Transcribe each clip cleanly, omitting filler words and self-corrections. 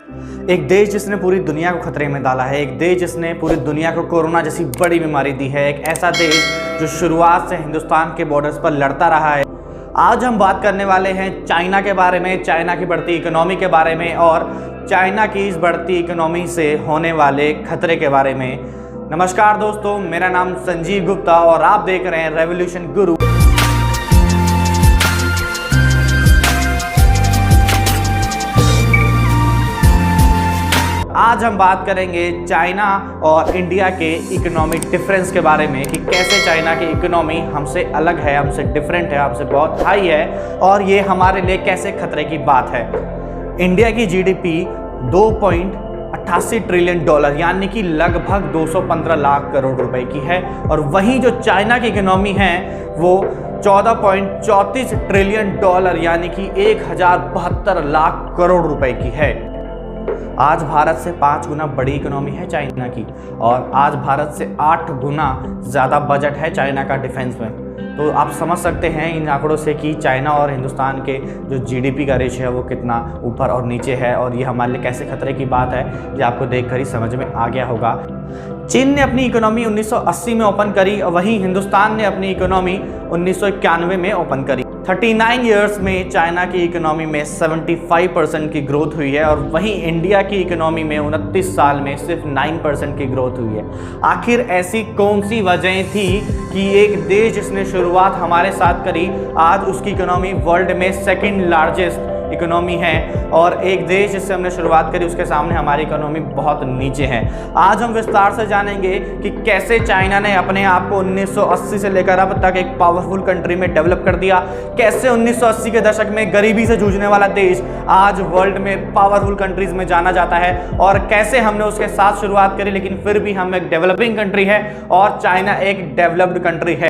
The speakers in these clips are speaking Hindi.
एक देश जिसने पूरी दुनिया को खतरे में डाला है, एक देश जिसने पूरी दुनिया को कोरोना जैसी बड़ी बीमारी दी है, एक ऐसा देश जो शुरुआत से हिंदुस्तान के बॉर्डर्स पर लड़ता रहा है। आज हम बात करने वाले हैं चाइना के बारे में, चाइना की बढ़ती इकोनॉमी के बारे में और चाइना की इस बढ़ती इकोनॉमी से होने वाले खतरे के बारे में। नमस्कार दोस्तों, मेरा नाम संजीव गुप्ता और आप देख रहे हैं रेवोल्यूशन गुरु। आज हम बात करेंगे चाइना और इंडिया के इकोनॉमिक डिफरेंस के बारे में कि कैसे चाइना की इकोनॉमी हमसे अलग है, हमसे डिफरेंट है, हमसे बहुत हाई है और ये हमारे लिए कैसे खतरे की बात है। इंडिया की जीडीपी 2.88 ट्रिलियन डॉलर यानी कि लगभग 215 लाख करोड़ रुपए की है और वहीं जो चाइना की इकोनॉमी है वो 14.34 ट्रिलियन डॉलर यानी कि 1072 लाख करोड़ रुपए की है। आज भारत से 5 गुना बड़ी इकोनॉमी है चाइना की और आज भारत से 8 गुना ज़्यादा बजट है चाइना का डिफेंस में। तो आप समझ सकते हैं इन आंकड़ों से कि चाइना और हिंदुस्तान के जो जीडीपी का रेशियो है वो कितना ऊपर और नीचे है और ये हमारे लिए कैसे खतरे की बात है ये आपको देखकर ही समझ में आ गया होगा। चीन ने अपनी इकोनॉमी 1980 में ओपन करी और वहीं हिंदुस्तान ने अपनी इकोनॉमी 1991 में ओपन करी। 39 ईयर्स में चाइना की इकोनॉमी में 75% की ग्रोथ हुई है और वहीं इंडिया की इकोनॉमी में 29 साल में सिर्फ 9% की ग्रोथ हुई है। आखिर ऐसी कौन सी वजह थी कि एक देश जिसने शुरुआत हमारे साथ करी आज उसकी इकोनॉमी वर्ल्ड में सेकंड लार्जेस्ट इकोनॉमी है और एक देश जिससे हमने शुरुआत करी उसके सामने हमारी इकोनॉमी बहुत नीचे है। आज हम विस्तार से जानेंगे कि कैसे चाइना ने अपने आप को 1980 से लेकर अब तक एक पावरफुल कंट्री में डेवलप कर दिया, कैसे 1980 के दशक में गरीबी से जूझने वाला देश आज वर्ल्ड में पावरफुल कंट्रीज में जाना जाता है और कैसे हमने उसके साथ शुरुआत करी लेकिन फिर भी हम एक डेवलपिंग कंट्री है और चाइना एक डेवलप्ड कंट्री है।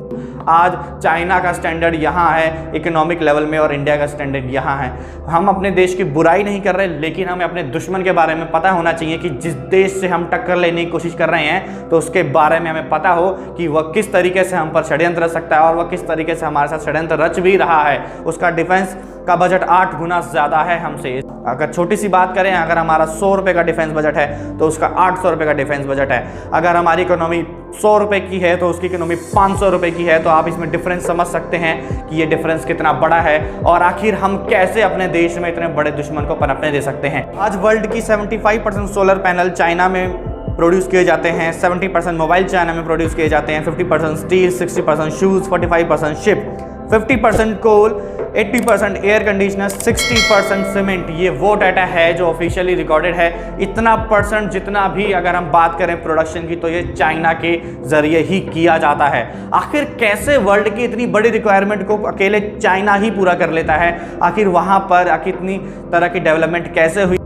आज चाइना का स्टैंडर्ड यहाँ है इकोनॉमिक लेवल में और इंडिया का स्टैंडर्ड यहाँ है। हम अपने देश की बुराई नहीं कर रहे लेकिन हमें अपने दुश्मन के बारे में पता होना चाहिए कि जिस देश से हम टक्कर लेने की कोशिश कर रहे हैं तो उसके बारे में हमें पता हो कि वह किस तरीके से हम पर षड्यंत्र रच सकता है और वह किस तरीके से हमारे साथ षड्यंत्र रच भी रहा है। उसका डिफेंस का बजट 8 गुना ज़्यादा है हमसे। अगर छोटी सी बात करें, अगर हमारा 100 रुपये का डिफेंस बजट है तो उसका 800 रुपये का डिफेंस बजट है। अगर हमारी इकोनॉमी 100 रुपये की है तो उसकी इकोनॉमी 500 रुपये की है। तो आप इसमें डिफरेंस समझ सकते हैं कि ये डिफरेंस कितना बड़ा है और आखिर हम कैसे अपने देश में इतने बड़े दुश्मन को पनपने दे सकते हैं। आज वर्ल्ड की 75% सोलर पैनल चाइना में प्रोड्यूस किए जाते हैं, 70% मोबाइल चाइना में प्रोड्यूस किए जाते हैं, 50% स्टील, 60% शूज़, 45% शिप, 50% कोल, 80% एयर कंडीशनर, 60% सीमेंट। ये वो डाटा है जो ऑफिशियली रिकॉर्डेड है। इतना परसेंट जितना भी अगर हम बात करें प्रोडक्शन की तो ये चाइना के जरिए ही किया जाता है। आखिर कैसे वर्ल्ड की इतनी बड़ी रिक्वायरमेंट को अकेले चाइना ही पूरा कर लेता है? आखिर वहाँ पर कितनी तरह की डेवलपमेंट कैसे हुई?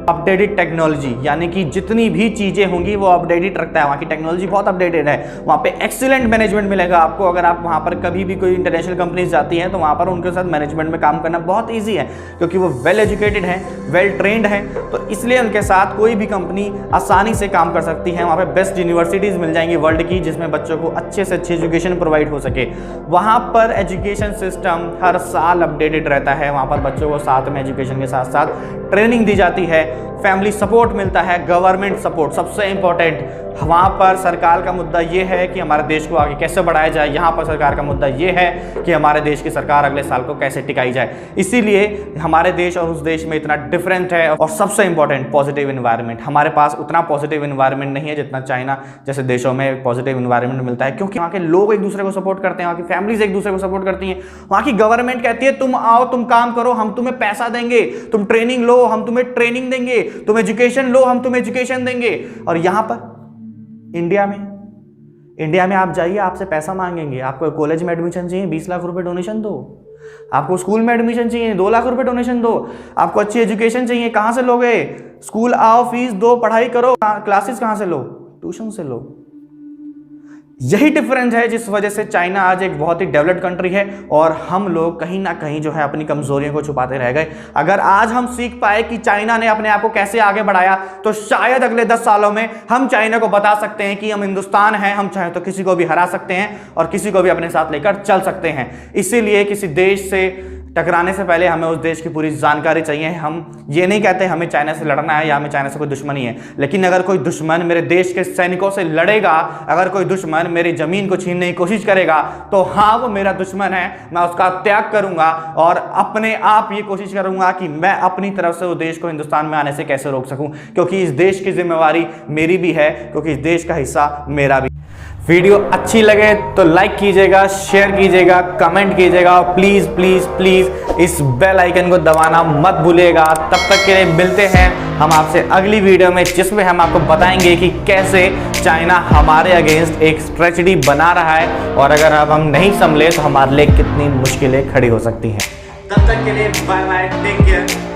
अपडेटेड टेक्नोलॉजी यानी कि जितनी भी चीज़ें होंगी वो अपडेटेड रखता है। वहाँ की टेक्नोलॉजी बहुत अपडेटेड है। वहाँ पे एक्सीलेंट मैनेजमेंट मिलेगा आपको। अगर आप वहाँ पर कभी भी कोई इंटरनेशनल कंपनीज जाती हैं तो वहाँ पर उनके साथ मैनेजमेंट में काम करना बहुत ईजी है क्योंकि वो वेल एजुकेटेड है, वेल ट्रेंड है। तो इसलिए उनके साथ कोई भी कंपनी आसानी से काम कर सकती है। वहाँ पर बेस्ट यूनिवर्सिटीज़ मिल जाएंगी वर्ल्ड की जिसमें बच्चों को अच्छे से अच्छी एजुकेशन प्रोवाइड हो सके। वहाँ पर एजुकेशन सिस्टम हर साल अपडेटेड रहता है। वहाँ पर बच्चों को साथ में एजुकेशन के साथ साथ ट्रेनिंग दी जाती है, फैमिली सपोर्ट मिलता है, गवर्नमेंट सपोर्ट सबसे इंपॉर्टेंट। वहाँ पर सरकार का मुद्दा ये है कि हमारे देश को आगे कैसे बढ़ाया जाए। यहाँ पर सरकार का मुद्दा ये है कि हमारे देश की सरकार अगले साल को कैसे टिकाई जाए। इसीलिए हमारे देश और उस देश में इतना डिफरेंट है। और सबसे इंपॉर्टेंट पॉजिटिव इन्वायरमेंट। हमारे पास उतना पॉजिटिव इन्वायरमेंट नहीं है जितना चाइना जैसे देशों में पॉजिटिव इन्वायरमेंट मिलता है क्योंकि वहाँ के लोग एक दूसरे को सपोर्ट करते हैं, वहाँ की फैमिलीज एक दूसरे को सपोर्ट करती हैं। वहाँ की गवर्नमेंट कहती है तुम आओ, तुम काम करो, हम तुम्हें पैसा देंगे, तुम ट्रेनिंग लो, हम तुम्हें ट्रेनिंग देंगे, तुम एजुकेशन लो, हम तुम्हें एजुकेशन देंगे। और यहाँ पर इंडिया में आप जाइए, आपसे पैसा मांगेंगे। आपको कॉलेज में एडमिशन चाहिए, 20 लाख रुपए डोनेशन दो। आपको स्कूल में एडमिशन चाहिए, 2 लाख रुपए डोनेशन दो। आपको अच्छी एजुकेशन चाहिए, कहाँ से लोगे? स्कूल आओ, फीस दो, पढ़ाई करो। क्लासेस कहाँ से लो? ट्यूशन से लो। यही डिफरेंस है जिस वजह से चाइना आज एक बहुत ही डेवलप्ड कंट्री है और हम लोग कहीं ना कहीं जो है अपनी कमजोरियों को छुपाते रह गए। अगर आज हम सीख पाए कि चाइना ने अपने आप को कैसे आगे बढ़ाया तो शायद अगले 10 सालों में हम चाइना को बता सकते हैं कि हम हिंदुस्तान हैं, हम चाहे तो किसी को भी हरा सकते हैं और किसी को भी अपने साथ लेकर चल सकते हैं। इसीलिए किसी देश से टकराने से पहले हमें उस देश की पूरी जानकारी चाहिए। हम ये नहीं कहते हमें चाइना से लड़ना है या हमें चाइना से कोई दुश्मनी है, लेकिन अगर कोई दुश्मन मेरे देश के सैनिकों से लड़ेगा, अगर कोई दुश्मन मेरी जमीन को छीनने की कोशिश करेगा तो हाँ वो मेरा दुश्मन है, मैं उसका त्याग करूंगा और अपने आप ये कोशिश करूंगा कि मैं अपनी तरफ से उस देश को हिंदुस्तान में आने से कैसे रोक सकूं, क्योंकि इस देश की जिम्मेवारी मेरी भी है, क्योंकि इस देश का हिस्सा मेरा भी। वीडियो अच्छी लगे तो लाइक कीजिएगा, शेयर कीजिएगा, कमेंट कीजिएगा और प्लीज़ प्लीज़ प्लीज़ इस बेल आइकन को दबाना मत भूलिएगा। तब तक के लिए मिलते हैं हम आपसे अगली वीडियो में, जिसमें हम आपको बताएंगे कि कैसे चाइना हमारे अगेंस्ट एक स्ट्रेटजी बना रहा है और अगर अब हम नहीं संभले तो हमारे लिए कितनी मुश्किलें खड़ी हो सकती हैं। तब तक के लिए बाय बाय, टेक केयर।